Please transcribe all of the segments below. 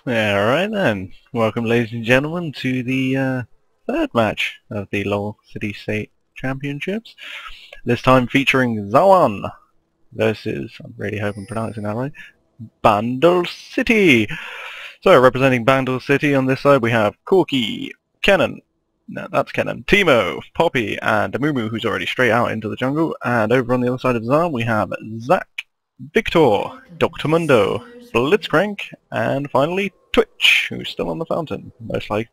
Alright then, welcome ladies and gentlemen to the third match of the LoL City State Championships. This time featuring Zaun versus, I really hope I'm pronouncing that right, Bandle City. So representing Bandle City on this side we have Corki, Kennen, no that's Kennen, Teemo, Poppy and Amumu, who's already straight out into the jungle, and over on the other side of Zaun we have Zach, Viktor, Dr.Mundo, Blitzcrank, and finally Twitch, who's still on the fountain, much like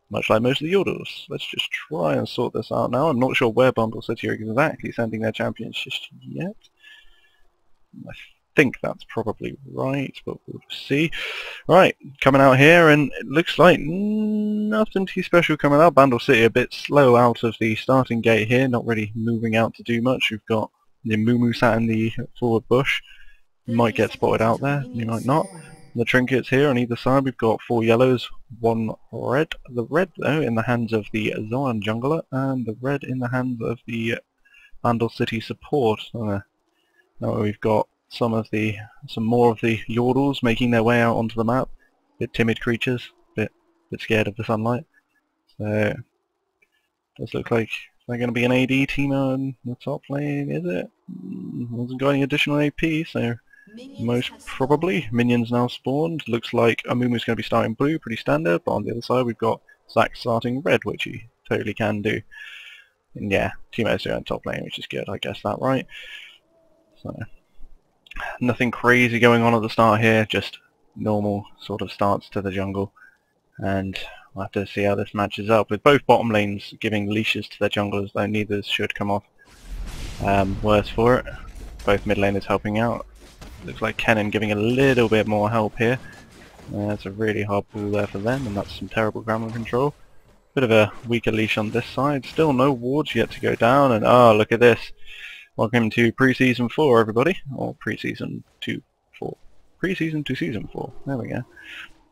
most of the Yordles. Let's just try and sort this out now. I'm not sure where Bandle City are exactly sending their champions just yet. I think that's probably right, but we'll see. Right, coming out here, and it looks like nothing too special coming out. Bandle City a bit slow out of the starting gate here, not really moving out to do much. We've got the Amumu sat in the forward bush. You might get spotted out there, you might not. The trinkets here on either side, we've got 4 yellows, 1 red. The red though in the hands of the Zaun jungler, and the red in the hands of the Bandle City support. Now we've got some more of the Yordles making their way out onto the map. Bit timid creatures, bit scared of the sunlight. So does look like they're going to be an AD team on the top lane, is it? Hasn't got any additional AP, so most probably. Minions now spawned. Looks like Amumu's going to be starting blue, pretty standard, but on the other side we've got Zach starting red, which he totally can do. And yeah, Teemo's doing top lane, which is good, I guess that right. So, nothing crazy going on at the start here, just normal sort of starts to the jungle. And we'll have to see how this matches up, with both bottom lanes giving leashes to their junglers, though neither should come off worse for it. Both mid laners helping out. Looks like Kennen giving a little bit more help here. That's a really hard pull there for them, and that's some terrible ground control. Bit of a weaker leash on this side. Still no wards yet to go down, and oh, look at this. Welcome to pre-season 4, everybody. Or pre-season to 4. Pre-season to season 4. There we go.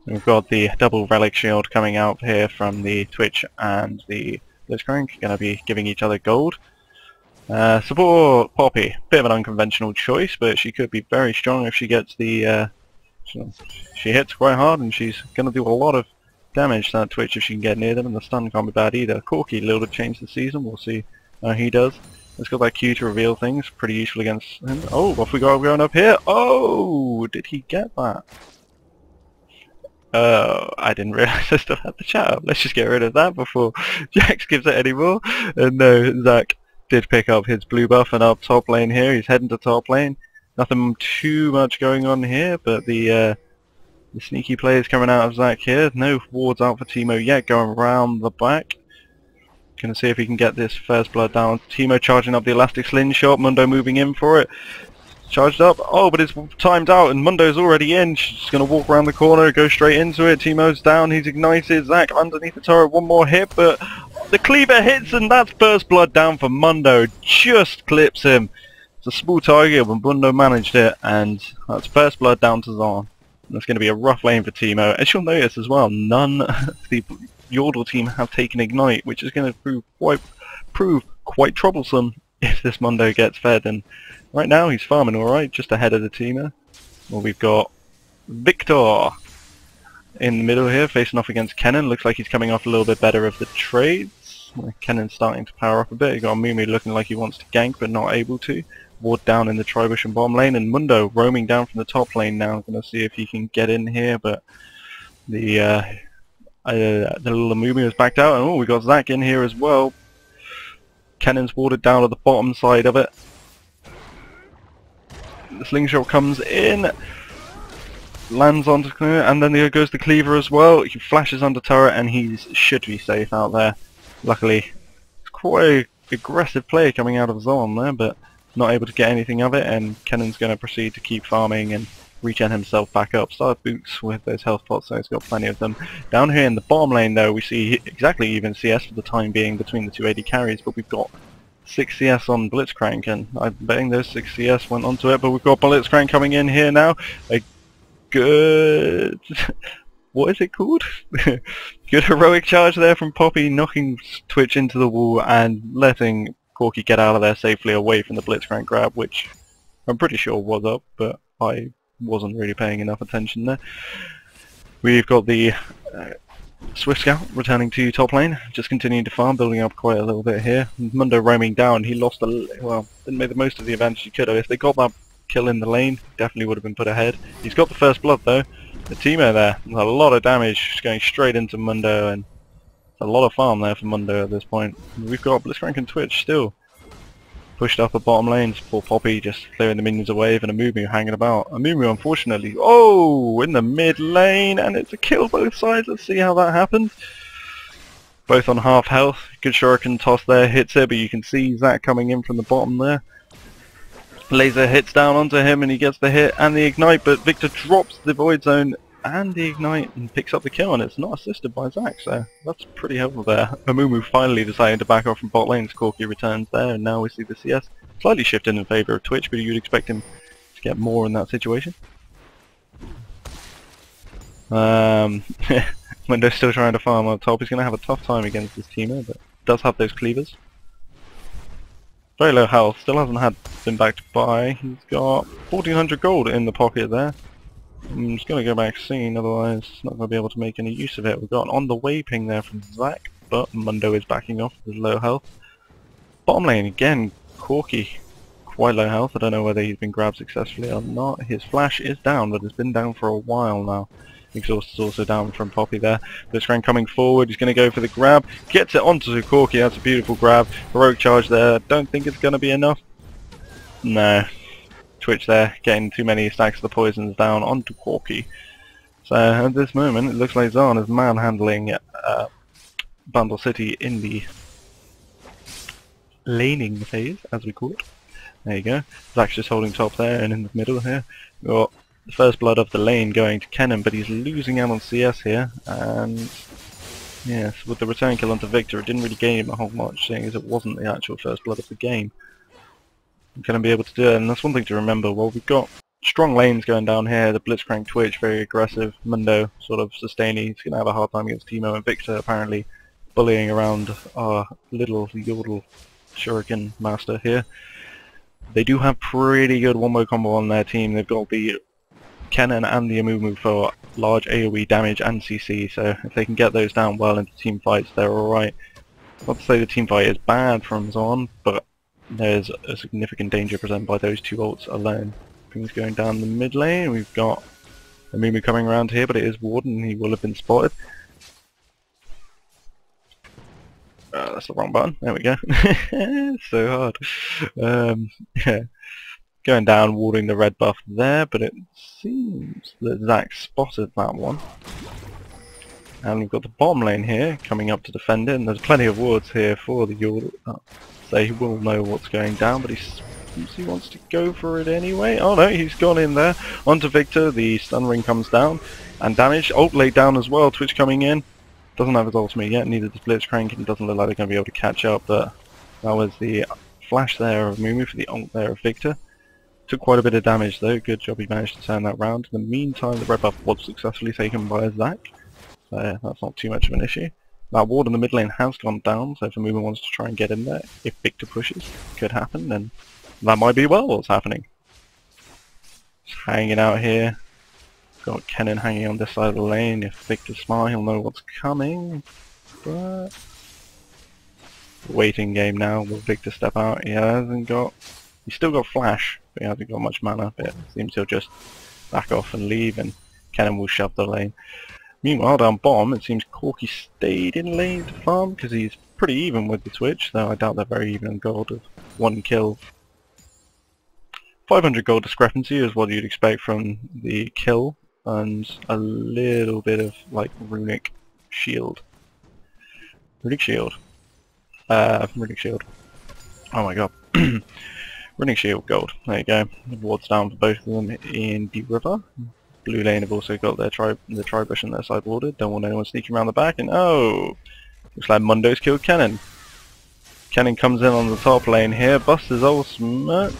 We've got the double relic shield coming out here from the Twitch and the Blitzcrank. Going to be giving each other gold. Support Poppy, bit of an unconventional choice, but she could be very strong if she gets the she hits quite hard, and she's going to do a lot of damage to that Twitch if she can get near them, and the stun can't be bad either. Corki, a little to change the season, we'll see how he does. Let's got that Q to reveal things, pretty useful against him. Oh, off we go, going up here. Oh, did he get that? Oh, I didn't realise I still had the chat up. Let's just get rid of that before Jax gives it any more. And no, Zach did pick up his blue buff and up top lane here. He's heading to top lane. Nothing too much going on here, but the sneaky players coming out of Zach here. No wards out for Teemo yet, going round the back. Gonna see if he can get this first blood down. Teemo charging up the elastic slingshot, Mundo moving in for it. Charged up, oh, but it's timed out and Mundo's already in. She's just going to walk around the corner, go straight into it. Teemo's down, he's ignited. Zach underneath the turret, one more hit, but the cleaver hits, and that's first blood down for Mundo. Just clips him. It's a small target, but Mundo managed it, and that's first blood down to Zaun. That's going to be a rough lane for Teemo. As you'll notice as well, none of the Yordle team have taken Ignite, which is going to prove quite troublesome if this Mundo gets fed. And right now he's farming alright, just ahead of the Teemo. Well, we've got Viktor in the middle here, facing off against Kennen. Looks like he's coming off a little bit better of the trades. Kennen's starting to power up a bit. You've got Amumu looking like he wants to gank, but not able to. Ward down in the Tribush and bottom lane, and Mundo roaming down from the top lane now. Going to see if he can get in here, but the little Amumu is backed out. And oh, we got Zach in here as well. Kennen's warded down at the bottom side of it. The slingshot comes in, lands onto Cleaver, and then there goes the cleaver as well. He flashes under turret, and he should be safe out there. Luckily, it's quite an aggressive play coming out of Zaun there, but not able to get anything of it, and Kennen's going to proceed to keep farming and regen himself back up. Start boots with those health pots, so he's got plenty of them. Down here in the bottom lane though, we see exactly even CS for the time being between the two AD carries, but we've got 6 CS on Blitzcrank, and I'm betting those 6 CS went onto it, but we've got Blitzcrank coming in here now. A good... what is it called? Good heroic charge there from Poppy, knocking Twitch into the wall and letting Corki get out of there safely away from the Blitzcrank grab, which I'm pretty sure was up, but I wasn't really paying enough attention there. We've got the Swift Scout returning to top lane, just continuing to farm, building up quite a little bit here. Mundo roaming down, he lost well, didn't make the most of the advantage he could have. If they got that kill in the lane, definitely would have been put ahead. He's got the first blood though. The Teemo there, a lot of damage just going straight into Mundo, and a lot of farm there for Mundo at this point. We've got Blitzcrank and Twitch still pushed up at bottom lane. Poor Poppy just clearing the minions away, and Amumu hanging about. Amumu unfortunately, oh, in the mid lane, and it's a kill both sides. Let's see how that happened. Both on half health. Good shuriken toss there, hits it, but you can see Zach coming in from the bottom there. Laser hits down onto him and he gets the hit and the ignite, but Viktor drops the void zone and the ignite and picks up the kill, and it's not assisted by Zach, so that's pretty helpful there. Amumu finally deciding to back off from bot lane. Corki returns there, and now we see the CS slightly shifting in favour of Twitch, but you'd expect him to get more in that situation. Mundo's still trying to farm on top. He's going to have a tough time against this Teemo, but does have those cleavers. Very low health, still hasn't been backed by. He's got 1400 gold in the pocket there. I'm just going to go back scene, otherwise not going to be able to make any use of it. We've got an on the way ping there from Zach, but Mundo is backing off with low health. Bottom lane again, Corki, quite low health. I don't know whether he's been grabbed successfully or not. His flash is down, but it's been down for a while now. Exhaust is also down from Poppy there. Blitzcrank coming forward, he's going to go for the grab. Gets it onto Corki, that's a beautiful grab. Heroic charge there, don't think it's going to be enough. No. Twitch there, getting too many stacks of the poisons down onto Corki. So at this moment it looks like Zaun is manhandling Bandle City in the laning phase, as we call it. There you go. Zach's just holding top there, and in the middle here we've got the first blood of the lane going to Kennen, but he's losing out on CS here, and yes, with the return kill onto Viktor, it didn't really gain him a whole much, seeing as it wasn't the actual first blood of the game. I'm going to be able to do it, and that's one thing to remember. Well, we've got strong lanes going down here, the Blitzcrank Twitch, very aggressive, Mundo sort of sustaining, he's going to have a hard time against Teemo, and Viktor apparently bullying around our little Yordle Shuriken master here. They do have pretty good one-way combo on their team. They've got the Kennen and the Amumu for large AoE damage and CC, so if they can get those down well into team fights, they're alright. Not to say the team fight is bad from Zaun, but there's a significant danger presented by those two ults alone. Things going down the mid lane, we've got Amumu coming around here, but it is Warden, he will have been spotted. That's the wrong button, there we go. So hard. Yeah. Going down, warding the red buff there, but it seems that Zach spotted that one. And we've got the bottom lane here, coming up to defend it, and there's plenty of wards here for the Yordle. So he will know what's going down, but he wants to go for it anyway. Oh no, he's gone in there. Onto Viktor, the stun ring comes down, and damage. Ult laid down as well, Twitch coming in. Doesn't have his ultimate yet, neither does Blitzcrank, and it doesn't look like they're going to be able to catch up, but that was the flash there of Amumu for the ult there of Viktor. Took quite a bit of damage though, good job he managed to turn that round. In the meantime, the red buff was successfully taken by Zach, so yeah, that's not too much of an issue. That ward in the mid lane has gone down, so if Amumu wants to try and get in there, if Viktor pushes, could happen, then that might be well what's happening. Just hanging out here. Got Kennen hanging on this side of the lane. If Viktor's smart, he'll know what's coming, but waiting game now. Will Viktor step out? He hasn't got... He's still got flash, but he hasn't got much mana, but it seems he'll just back off and leave, and Kennen will shove the lane. Meanwhile, down bottom, it seems Corki stayed in lane to farm, because he's pretty even with the Twitch, though I doubt they're very even in gold of one kill. 500 gold discrepancy is what you'd expect from the kill, and a little bit of, like, runic shield. Runic shield. Runic shield. Oh my god. Runic shield gold. There you go. Wards down for both of them in the river. Blue lane have also got their tri-bush on their side warded. Don't want anyone sneaking around the back, and oh! Looks like Mundo's killed Kennen. Kennen comes in on the top lane here, busts his ultimate,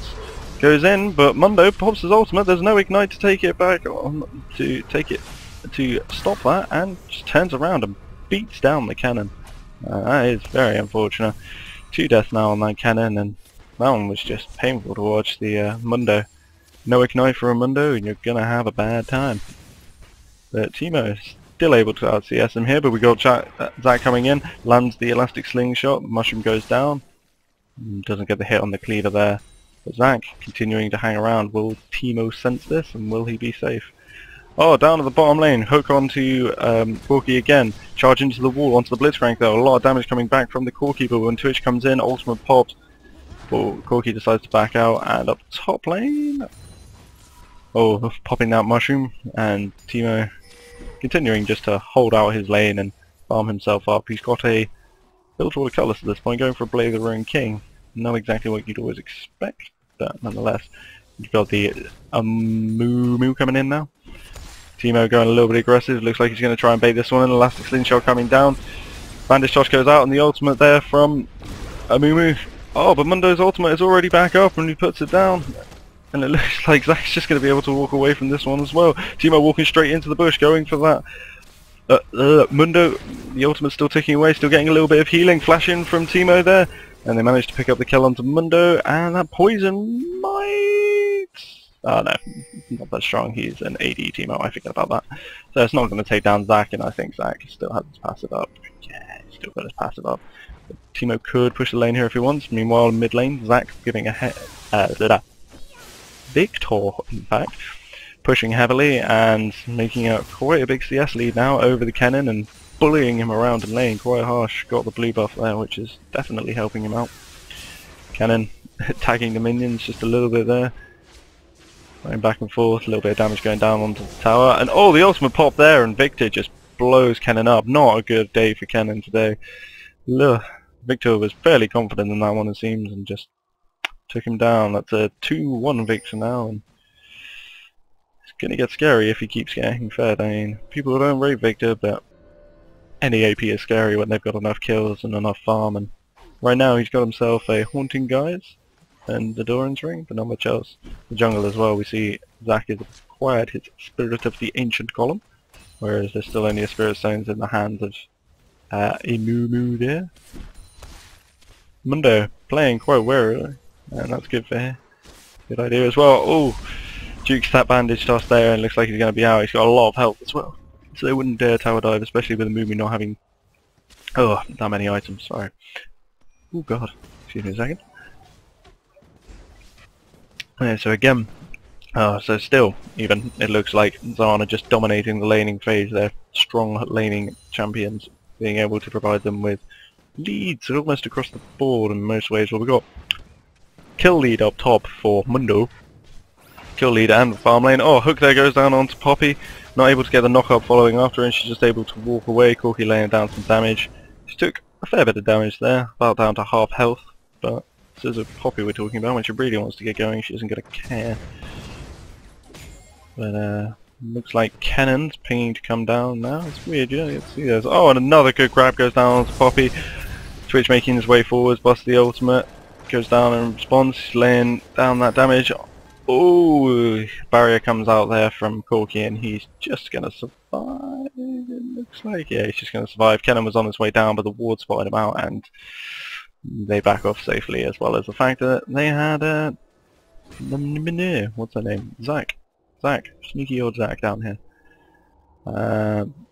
goes in, but Mundo pops his ultimate, there's no ignite to take it back on, to stop that, and just turns around and beats down the Kennen. That is very unfortunate. 2 deaths now on that Kennen, and that one was just painful to watch. The Mundo. No ignite for a Mundo, and you're gonna have a bad time. But Teemo is still able to out CS him here, but we got Zach coming in, lands the elastic slingshot, mushroom goes down, doesn't get the hit on the cleaver there. But Zach continuing to hang around. Will Teemo sense this, and will he be safe? Oh, down at the bottom lane, hook onto Corki again, charge into the wall, onto the Blitzcrank though, a lot of damage coming back from the Corki, but when Twitch comes in, ultimate popped. Oh, Corki decides to back out, and up top lane, oh, popping that mushroom, and Teemo continuing just to hold out his lane and farm himself up. He's got a build order colours at this point, going for a Blade of the Ruined King. Not exactly what you'd always expect, but nonetheless. You've got the Amumu coming in now. Teemo going a little bit aggressive, looks like he's going to try and bait this one, and elastic slingshot coming down. Bandage toss goes out, and the ultimate there from Amumu. Oh, but Mundo's ultimate is already back up, and he puts it down. And it looks like Zach's just going to be able to walk away from this one as well. Teemo walking straight into the bush, going for that. Mundo, the ultimate's still ticking away, still getting a little bit of healing. Flash in from Teemo there. And they managed to pick up the kill onto Mundo, and that poison might... Oh no, not that strong. He's an AD Teemo, I forget about that. So it's not going to take down Zach, and I think Zach still has his passive up. Yeah, he's still got his passive up. But Teemo could push the lane here if he wants. Meanwhile, in mid lane, Zach giving a Viktor, in fact, pushing heavily and making a quite a big CS lead now over the Kennen and bullying him around in lane, quite harsh. Got the blue buff there, which is definitely helping him out. Kennen tagging the minions just a little bit there. Going back and forth, a little bit of damage going down onto the tower. And oh, the ultimate pop there, and Viktor just blows Kennen up. Not a good day for Kennen today. Ugh. Viktor was fairly confident in that one, it seems, and just took him down. That's a 2-1 Viktor now, and it's going to get scary if he keeps getting fed. I mean, people don't rate Viktor, but any AP is scary when they've got enough kills and enough farm, and right now he's got himself a Haunting Guise and the Doran's Ring, but not much else. The jungle as well, we see Zach has acquired his Spirit of the Ancient Column, whereas there's still only a Spirit Stones in the hands of Amumu there. Mundo playing quite warily, and that's good for him. Good idea as well. Oh, Duke's that bandage toss there, and looks like he's going to be out. He's got a lot of health as well, so they wouldn't dare tower dive, especially with Amumu not having that many items. Sorry. Oh god, excuse me a second. Yeah, so again, so still, even, it looks like Zaun are just dominating the laning phase. They're strong laning champions, being able to provide them with leads almost across the board in most ways. Well, we've got kill lead up top for Mundo, kill lead and farm lane. Oh, hook there goes down onto Poppy, not able to get the knock-up following after, and she's just able to walk away. Corki laying down some damage. She took a fair bit of damage there, about down to half health, but this is a Poppy we're talking about. When she really wants to get going, she isn't going to care. But looks like Kennen's pinging to come down now. It's weird, you don't get to see those. Oh, and another good grab goes down onto Poppy. Twitch making his way forwards, busts the ultimate, goes down and responds, laying down that damage. Oh, barrier comes out there from Corki, and he's just going to survive, it looks like. Yeah, he's just going to survive. Kennen was on his way down, but the ward spotted him out, and they back off safely, as well as the fact that they had what's her name? Zach, Sniekie old Zach down here.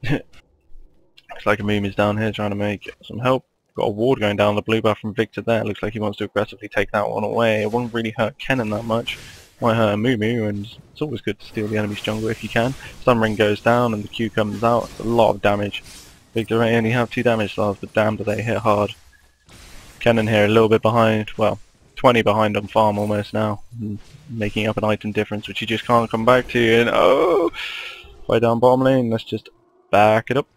Looks like Amumu's down here trying to make some help. Got a ward going down the blue buff from Viktor there. Looks like he wants to aggressively take that one away. It won't really hurt Kennen that much. Might hurt Amumu, and it's always good to steal the enemy's jungle if you can. Stun ring goes down and the Q comes out. It's a lot of damage. Viktor may only have 2 damage stars, but damn do they hit hard. Kennen here a little bit behind, well, 20 behind on farm almost now, making up an item difference which he just can't come back to. And oh, way down bottom lane, let's just back it up.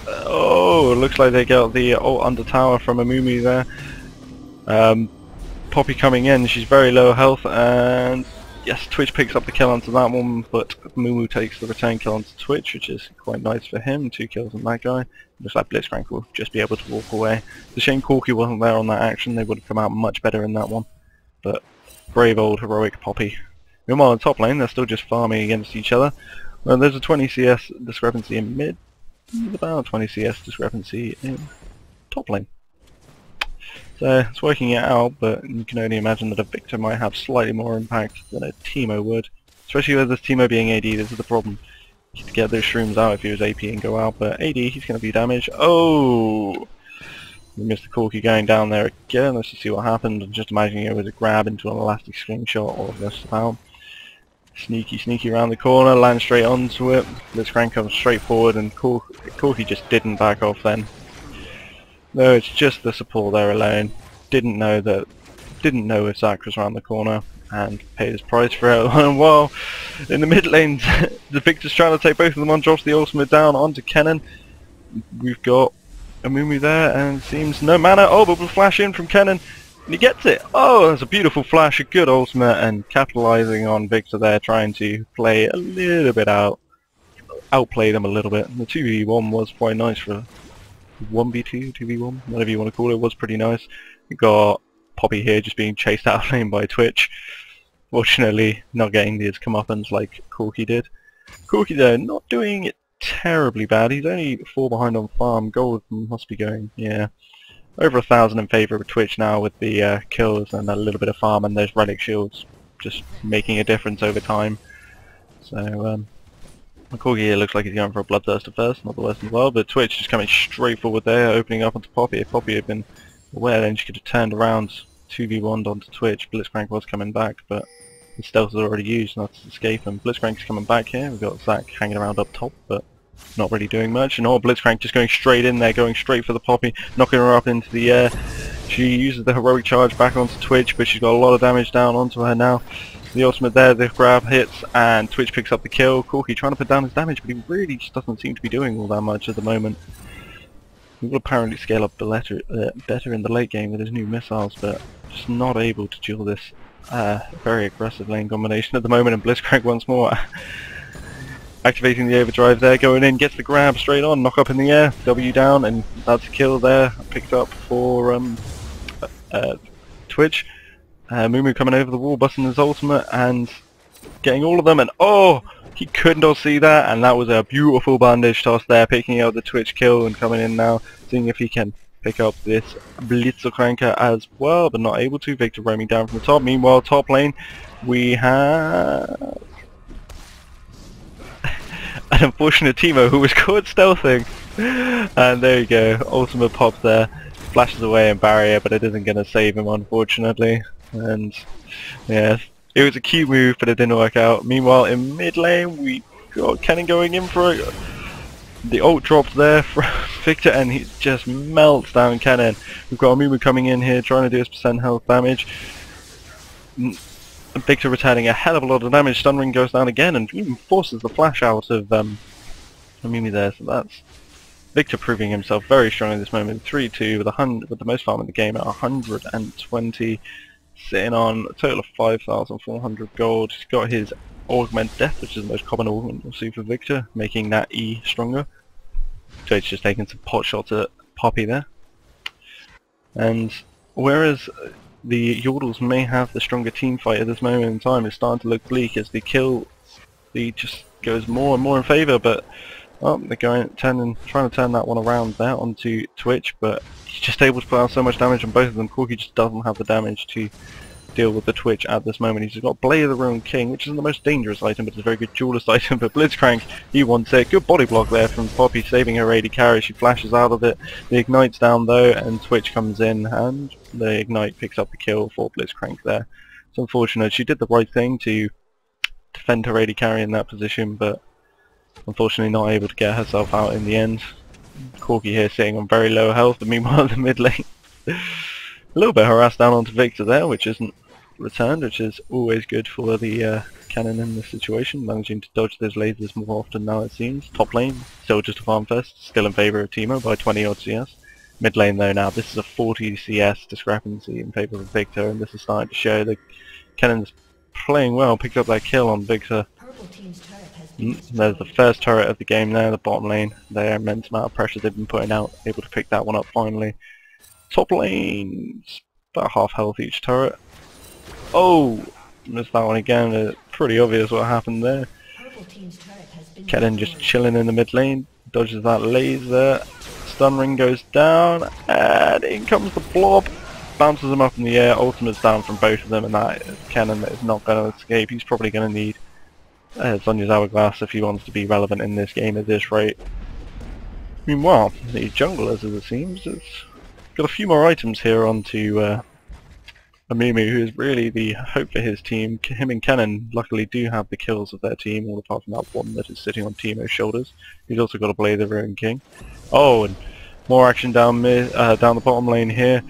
Oh, it looks like they got the under tower from Amumu there. Poppy coming in, she's very low health, and yes, Twitch picks up the kill onto that one, but Amumu takes the return kill onto Twitch, which is quite nice for him. 2 kills on that guy. Looks like Blitzcrank will just be able to walk away. It's a shame Corki wasn't there on that action. They would have come out much better in that one. But brave old heroic Poppy. Meanwhile on top lane, they're still just farming against each other. Well, there's a 20 CS discrepancy in mid. There's about a 20 CS discrepancy in top lane. So it's working it out, but you can only imagine that a Viktor might have slightly more impact than a Teemo would. Especially with this Teemo being AD, this is the problem. to get those shrooms out if he was AP and go out, but AD, he's going to be damaged. Oh! We missed the Corki going down there again. Let's just see what happened. I'm just imagining it was a grab into an elastic slingshot or this somehow. Sneaky around the corner, land straight onto it. Blitzcrank comes straight forward and Corki just didn't back off then. No, it's just the support there alone. Didn't know if Zach was around the corner and paid his price for it. And while in the mid lanes, the Viktor's trying to take both of them on, drops the ultimate down onto Kennen. We've got Amumu there and seems no mana. Oh, but we'll flash in from Kennen. And he gets it! Oh, that's a beautiful flash, a good ultimate, and capitalising on Viktor there, trying to play a little bit outplay them a little bit. The 2v1 was quite nice for 1v2, 2v1, whatever you want to call it, was pretty nice. We got Poppy here just being chased out of lane by Twitch. Fortunately, not getting his comeuppance like Corki did. Corki though, not doing it terribly bad. He's only 4 behind on farm. Gold must be going, yeah. Over 1,000 in favour of Twitch now with the kills and a little bit of farm and those relic shields just making a difference over time. So Corki here looks like he's going for a bloodthirster first, not the worst in the world, but Twitch just coming straight forward there, opening up onto Poppy. If Poppy had been aware, then she could have turned around 2v1'd onto Twitch. Blitzcrank was coming back, but the stealth was already used, and that's escape him. Blitzcrank's coming back here. We've got Zach hanging around up top, but not really doing much. And Blitzcrank just going straight in there, going straight for the Poppy, knocking her up into the air. She uses the heroic charge back onto Twitch, but she's got a lot of damage down onto her now. The ultimate there, the grab hits, and Twitch picks up the kill. Corki trying to put down his damage, but he really just doesn't seem to be doing all that much at the moment. He will apparently scale up better in the late game with his new missiles, but just not able to duel this very aggressive lane combination at the moment. And Blitzcrank once more activating the overdrive there, going in, gets the grab straight on, knock up in the air, W down, and that's a kill there, picked up for Twitch. Mumu coming over the wall, busting his ultimate, and getting all of them, and oh! He could not see that, and that was a beautiful bandage toss there, picking out the Twitch kill and coming in now, seeing if he can pick up this Blitzcrank as well, but not able to. Viktor roaming down from the top. Meanwhile, top lane, we have an unfortunate Teemo who was caught stealthing, and there you go, ultimate pop there, flashes away in barrier, but it isn't going to save him unfortunately, and yeah, it was a cute move but it didn't work out. Meanwhile in mid lane we got Kennen going in for it, the ult dropped there from Viktor and he just melts down Kennen. We've got Amumu coming in here trying to do his percent health damage. Viktor returning a hell of a lot of damage. Stun ring goes down again and even forces the flash out of Amumu there. So that's Viktor proving himself very strong in this moment. 3-2 with the most farm in the game at 120, sitting on a total of 5,400 gold. He's got his augment death, which is the most common augment you'll see for Viktor, making that E stronger. So he's just taking some pot shots at Poppy there. And whereas the Yordles may have the stronger team fight at this moment in time, it's starting to look bleak as the kill just goes more and more in favour, but they're trying to turn that one around there onto Twitch, but he's just able to put out so much damage on both of them. Corki just doesn't have the damage to deal with the Twitch at this moment. He's just got Blade of the Ruined King, which isn't the most dangerous item, but it's a very good duelist item. But Blitzcrank, he wants it. Good body block there from Poppy, saving her AD carry. She flashes out of it. The Ignite's down though, and Twitch comes in, and the Ignite picks up the kill for Blitzcrank there. It's unfortunate. She did the right thing to defend her AD carry in that position, but unfortunately not able to get herself out in the end. Corki here sitting on very low health, but meanwhile in the mid lane, a little bit harassed down onto Viktor there, which isn't returned, which is always good for the Kennen in this situation, managing to dodge those lasers more often now it seems. Top lane, still just a farm fest, still in favour of Teemo by 20 odd CS. Mid lane though now, this is a 40 CS discrepancy in favour of Viktor, and this is starting to show that Kennen's playing well, picked up that kill on Viktor. There's the first turret of the game there, the bottom lane. Their immense amount of pressure they've been putting out, able to pick that one up finally. Top lane's about half health each turret. Oh! Missed that one again, pretty obvious what happened there. Kennen just chilling in the mid lane, dodges that laser, stun ring goes down, and in comes the blob, bounces him up in the air, ultimate's down from both of them, and that is Kennen that is not going to escape. He's probably going to need Sonya's hourglass if he wants to be relevant in this game at this rate. Meanwhile, the junglers, as it seems, has got a few more items here onto Amumu, who is really the hope for his team. Him and Kennen luckily do have the kills of their team, all apart from that one that is sitting on Teemo's shoulders. He's also got to play the Ruin King. Oh, and more action down the bottom lane here.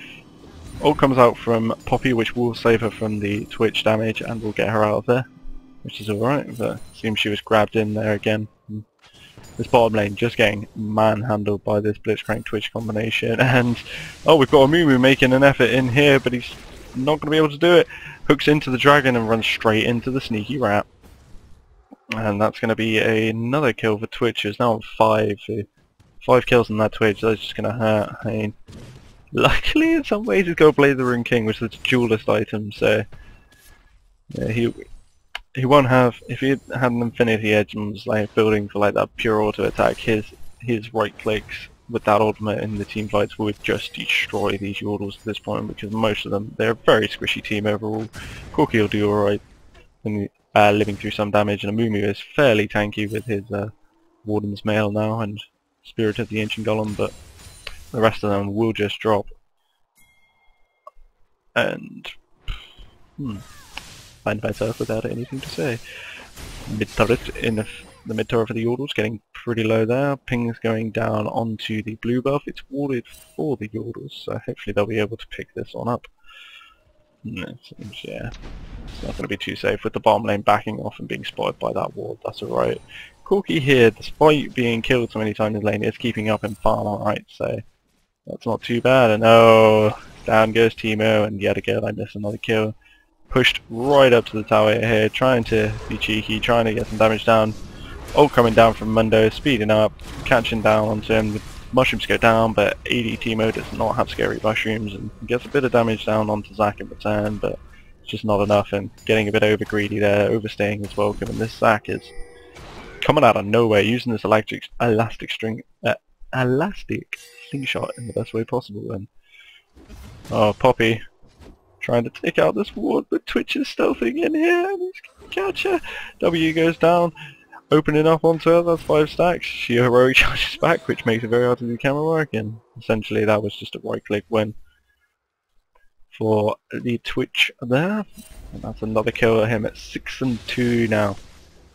Ult comes out from Poppy, which will save her from the Twitch damage and will get her out of there, which is alright, but it seems she was grabbed in there again. This bottom lane just getting manhandled by this Blitzcrank Twitch combination, and oh, we've got Amumu making an effort in here, but he's not going to be able to do it. Hooks into the dragon and runs straight into the sneaky rat. And that's going to be another kill for Twitch. It's now on 5. 5 kills on that Twitch, that's just going to hurt. I mean, luckily in some ways he's got to play the Ruin King, which is a duelist item, so yeah, he won't have, if he had an Infinity Edge and was like building for like that pure auto attack, his right clicks with that ultimate in the team fights would just destroy these Yordles at this point, because most of them, they're a very squishy team overall. Corki will do alright, living through some damage, and Amumu is fairly tanky with his Warden's Mail now and Spirit of the Ancient Golem, but the rest of them will just drop. And find myself without anything to say. Mid turret in the mid turret for the Yordles getting pretty low there. Ping's going down onto the blue buff. It's warded for the Yordles, so hopefully they'll be able to pick this one up. Yeah, it's not going to be too safe with the bottom lane backing off and being spotted by that ward. That's alright. Corki here, despite being killed so many times in the lane, is keeping up in farm alright, so that's not too bad. And oh, down goes Teemo, and yet again I miss another kill. Pushed right up to the tower here, trying to be cheeky, trying to get some damage down. Ult coming down from Mundo, speeding up, catching down onto him. The mushrooms go down, but AD Teemo does not have scary mushrooms, and gets a bit of damage down onto Zac in return, but it's just not enough, and getting a bit over greedy there, overstaying as well, given this Zac is coming out of nowhere, using this elastic slingshot in the best way possible. And oh, Poppy trying to take out this ward, but Twitch is stealthing in here and he's gonna catch her. W goes down, opening up onto her. That's 5 stacks. She heroic charges back, which makes it very hard to do camera work, and essentially that was just a right click win for the Twitch there. And that's another kill at him at 6 and 2 now.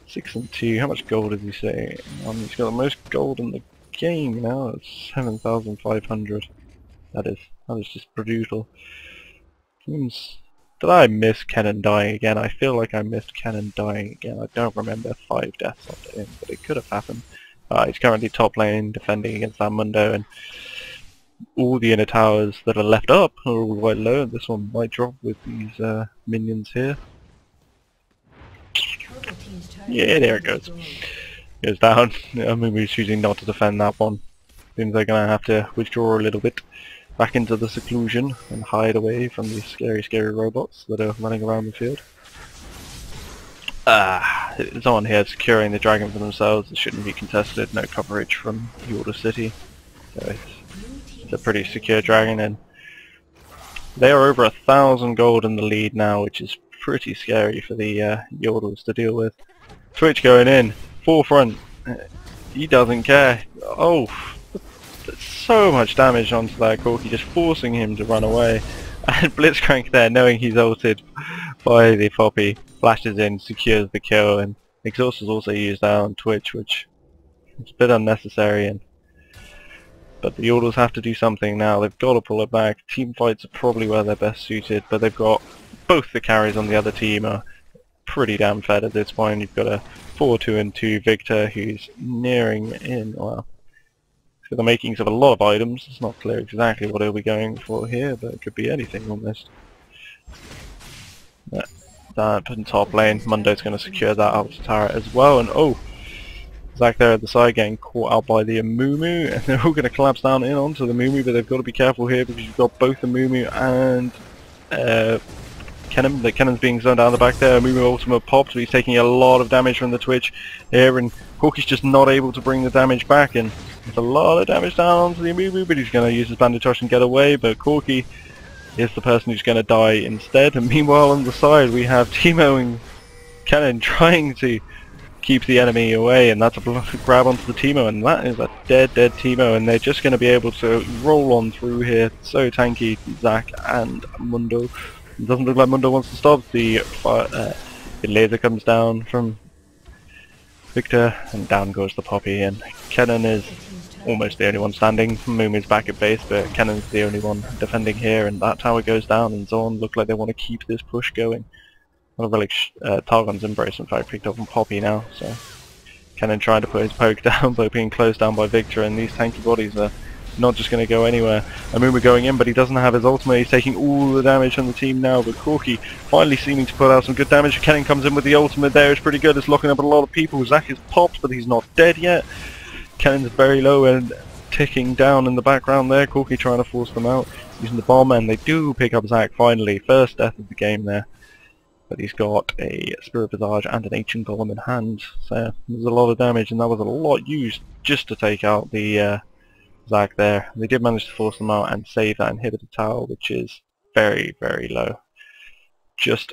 6 and 2. How much gold does he say? He's got the most gold in the game now. It's 7,500. That is just brutal. Did I miss Kennen dying again? I feel like I missed Kennen dying again. I don't remember 5 deaths after him, but it could have happened. He's currently top lane defending against that Mundo, and all the inner towers that are left up are all quite low. This one might drop with these minions here. Yeah, there it goes. Goes down. Amumu's choosing not to defend that one. Seems they're going to have to withdraw a little bit back into the seclusion and hide away from these scary robots that are running around the field. Zaun here securing the dragon for themselves. It shouldn't be contested. No coverage from Yordles City. So it's a pretty secure dragon, and they are over 1,000 gold in the lead now, which is pretty scary for the Yordles to deal with. Twitch going in, forefront. He doesn't care. Oh, so much damage onto that Corki, just forcing him to run away. And Blitzcrank there, knowing he's ulted by the Poppy, flashes in, secures the kill, and Exhaust is also used out on Twitch, which is a bit unnecessary. But the Yordles have to do something now. They've got to pull it back. Team fights are probably where they're best suited, but they've got both the carries on the other team are pretty damn fed at this point. You've got a 4-2-2 Viktor who's nearing in, well, for the makings of a lot of items. It's not clear exactly what he'll be going for here, but it could be anything almost. That in top lane, Mundo's going to secure that out to turret as well, and oh, Zac there at the side getting caught out by the Amumu, and they're all going to collapse down in onto the Amumu, but they've got to be careful here because you've got both Amumu and Kennen. Kennen's being zoned down the back there. Amumu ultimate popped, but he's taking a lot of damage from the Twitch here, and Corki's just not able to bring the damage back, and there's a lot of damage down onto the Amumu, but he's going to use his bandage and get away, but Corki is the person who's going to die instead. And meanwhile on the side we have Teemo and Kennen trying to keeps the enemy away, and that's a grab onto the Teemo, and that is a dead Teemo, and they're just going to be able to roll on through here. So tanky, Zach and Mundo. It doesn't look like Mundo wants to stop. The laser comes down from Viktor, and down goes the Poppy, and Kennen is almost the only one standing. Amumu's back at base, but Kennen's the only one defending here, and that tower goes down, and Zaun look like they want to keep this push going. A relic Targon's Embrace, in fact, picked up on Poppy now, so Kennen trying to put his poke down, but being closed down by Viktor, and these tanky bodies are not just going to go anywhere. Amumu going in, but he doesn't have his ultimate. He's taking all the damage on the team now, but Corki finally seeming to put out some good damage. Kennen comes in with the ultimate there. It's pretty good. It's locking up a lot of people. Zach is popped, but he's not dead yet. Kennen's very low and ticking down in the background there. Corki trying to force them out using the bomb, and they do pick up Zach finally. First death of the game there. But he's got a Spirit Visage and an Ancient Golem in hand, so there's a lot of damage, and that was a lot used just to take out the Zach there. They did manage to force them out and save that inhibitor tower, which is very low. Just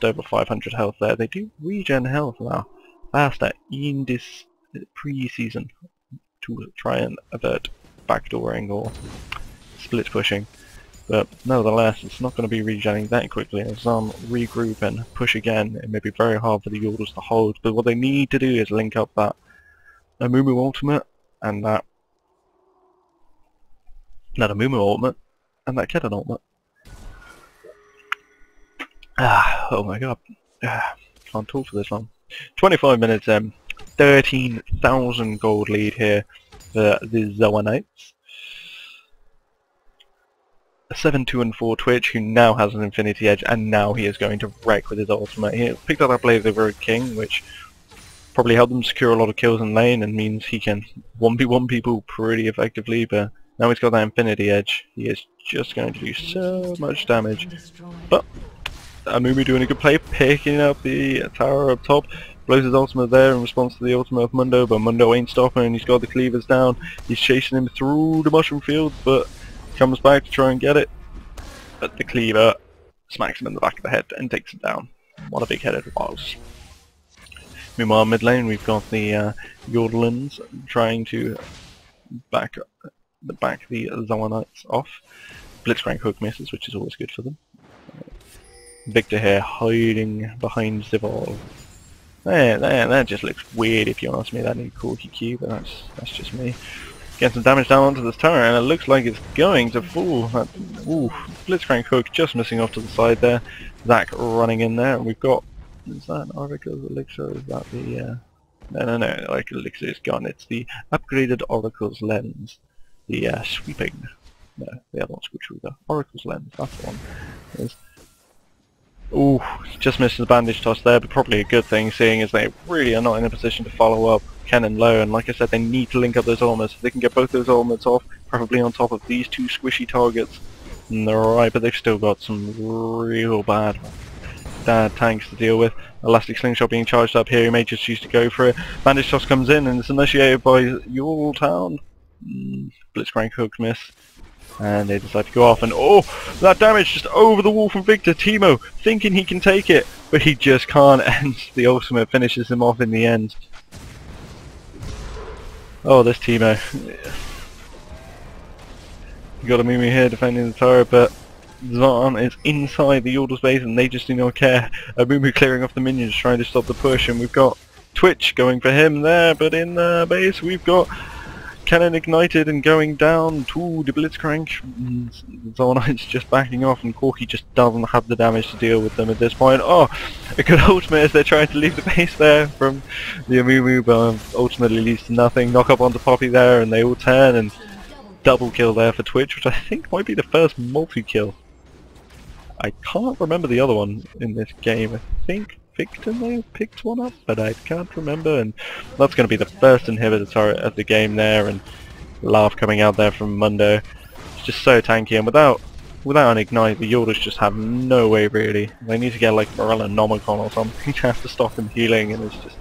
over 500 health there. They do regen health now faster in this pre-season to try and avert backdooring or split pushing. But nevertheless, it's not going to be regenning that quickly. As Zaun regroup and push again, it may be very hard for the Yordles to hold. But what they need to do is link up that Amumu ultimate and that Amumu ultimate and that Kennen ultimate. Oh my god. Can't talk for this long. 25 minutes 13,000 gold lead here for the Zaunites. 7-2-4 Twitch, who now has an Infinity Edge, and now he is going to wreck with his ultimate. He picked up that Blade of the Road King, which probably helped him secure a lot of kills in lane, and means he can 1v1 people pretty effectively, but now he's got that Infinity Edge. He is just going to do so much damage. But Amumu doing a good play, picking up the tower up top, blows his ultimate there in response to the ultimate of Mundo, but Mundo ain't stopping, he's got the cleavers down, he's chasing him through the mushroom field, but comes back to try and get it, but the cleaver smacks him in the back of the head and takes him down. What a big head it was. Meanwhile, mid lane we've got the Yordles trying to back the Zaunites off. Blitzcrank hook misses, which is always good for them. Viktor here hiding behind Zival. That just looks weird if you ask me. That new Corki Q, but that's just me. Get some damage down onto this tower, and it looks like it's going to fall. Ooh, Blitzcrank hook just missing off to the side there. Zach running in there, and we've got... Is that an Oracle's Elixir? Is that the... No, like Elixir is gone. It's the upgraded Oracle's Lens. The sweeping... No, the other one's which was the Oracle's Lens. That's the one. Ooh, just missed the bandage toss there, but probably a good thing, seeing as they really are not in a position to follow up Kennen low, and like I said, they need to link up those ultimates. If they can get both those ultimates off, preferably on top of these two squishy targets, and they're alright, but they've still got some real bad tanks to deal with. Elastic Slingshot being charged up here, he may just choose to go for it. Bandage toss comes in, and it's initiated by Yordles. Blitzcrank hook miss. And they decide to go off, and oh, that damage just over the wall from Viktor. Teemo thinking he can take it, but he just can't, and the ultimate finishes him off in the end. Oh, this Teemo. You got Amumu here defending the turret, but Zaun is inside the Yordles base, and they just do not care. Amumu clearing off the minions, trying to stop the push, and we've got Twitch going for him there, but in the base we've got Kennen ignited and going down to the Blitzcrank. Zaunite's just backing off, and Corki just doesn't have the damage to deal with them at this point. Oh, a good ultimate as they're trying to leave the base there from the Amumu, but ultimately leads to nothing. Knock up onto Poppy there, and they all turn, and double kill there for Twitch, which I think might be the first multi-kill. I can't remember the other one in this game. I think Viktor may have picked one up, but I can't remember, and that's going to be the first inhibitor turret of the game there, and laugh coming out there from Mundo. It's just so tanky, and without an ignite, the Yordles just have no way really. They need to get like Morella Nomicon or something to have to stop them healing, and it's just...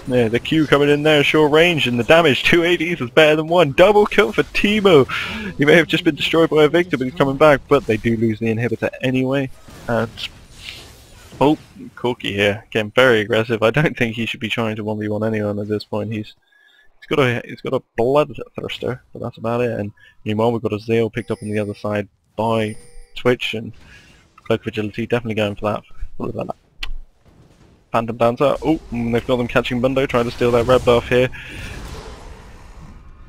Yeah, the Q coming in there, short range, and the damage, 2 ADs is better than 1. Double kill for Teemo! He may have just been destroyed by a Viktor, but he's coming back, but they do lose the inhibitor anyway, and Oh, Corki here, getting very aggressive. I don't think he should be trying to 1v1 anyone at this point. He's got a bloodthirster, but that's about it. And meanwhile, we've got a Zeal picked up on the other side by Twitch, and Cloak of Agility definitely going for that. Phantom Dancer. Oh, and they've got them catching Mundo, trying to steal their red buff here.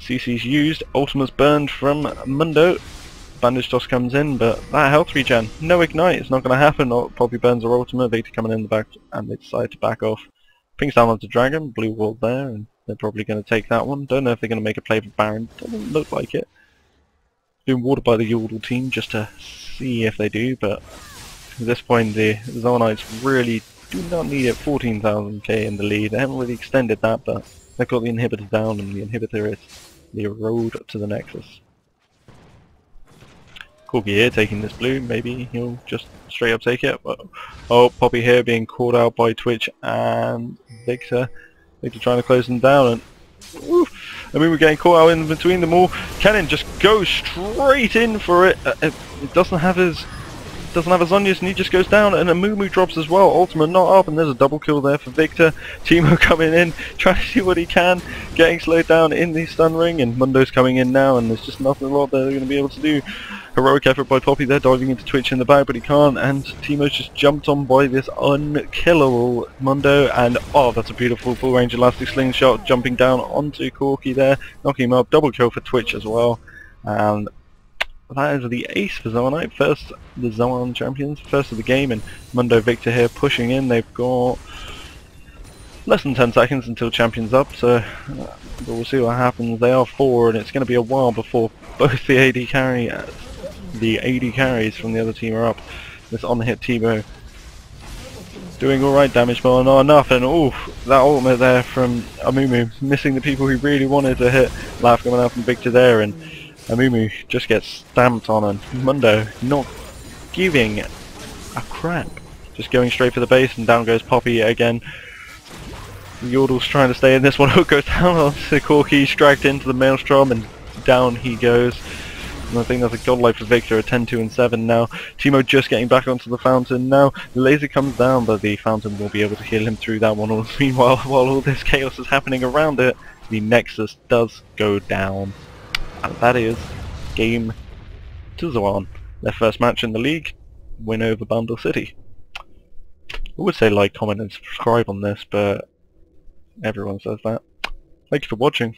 CC's used, ultimate's burned from Mundo. Bandage toss comes in, but that health regen, no ignite, it's not going to happen. Poppy burns her ultimate, Viktor coming in the back, and they decide to back off. Pings down onto Dragon, blue wall there, and they're probably going to take that one. Don't know if they're going to make a play for Baron, doesn't look like it. Being watered by the Yordle team just to see if they do, but at this point the Zaunites really do not need it. 14,000k in the lead. They haven't really extended that, but they've got the inhibitor down, and the inhibitor is the road to the Nexus. Corki here taking this blue, maybe he'll just straight up take it. But, oh, Poppy here being caught out by Twitch and Viktor. Viktor trying to close them down, and I mean, we're getting caught out in between them all. Kennen just goes straight in for it. It doesn't have his Onius, and he just goes down, and Amumu drops as well. Ultimate not up, and there's a double kill there for Viktor. Teemo coming in, trying to see what he can, getting slowed down in the stun ring, and Mundo's coming in now, and there's just nothing a lot they're going to be able to do. Heroic effort by Poppy there, diving into Twitch in the back, but he can't, and Teemo's just jumped on by this unkillable Mundo, and oh, that's a beautiful full range elastic slingshot, jumping down onto Corki there, knocking him up, double kill for Twitch as well, and that is the ace for Zaunite, first the Zaun champions, first of the game, and Mundo Viktor here pushing in. They've got less than 10 seconds until champions up, so but we'll see what happens. They are 4, and it's going to be a while before both the AD carries from the other team are up. This on-hit Teemo doing alright damage, but not enough, and oh, that ultimate there from Amumu, missing the people he really wanted to hit. Laugh coming out from Viktor there, and Amumu just gets stamped on, and Mundo not giving a crap. Just going straight for the base, and down goes Poppy again. Yordles trying to stay in this one. Hook goes down onto Corki, dragged into the Maelstrom, and down he goes. And I think that's a godlike for Viktor, a 10-2 and 7 now. Teemo just getting back onto the fountain now. The laser comes down, but the fountain will be able to heal him through that one. Meanwhile, while all this chaos is happening around it, the Nexus does go down. And that is game to Zaun. Their first match in the league, win over Bandle City. I would say like, comment and subscribe on this, but everyone says that. Thank you for watching.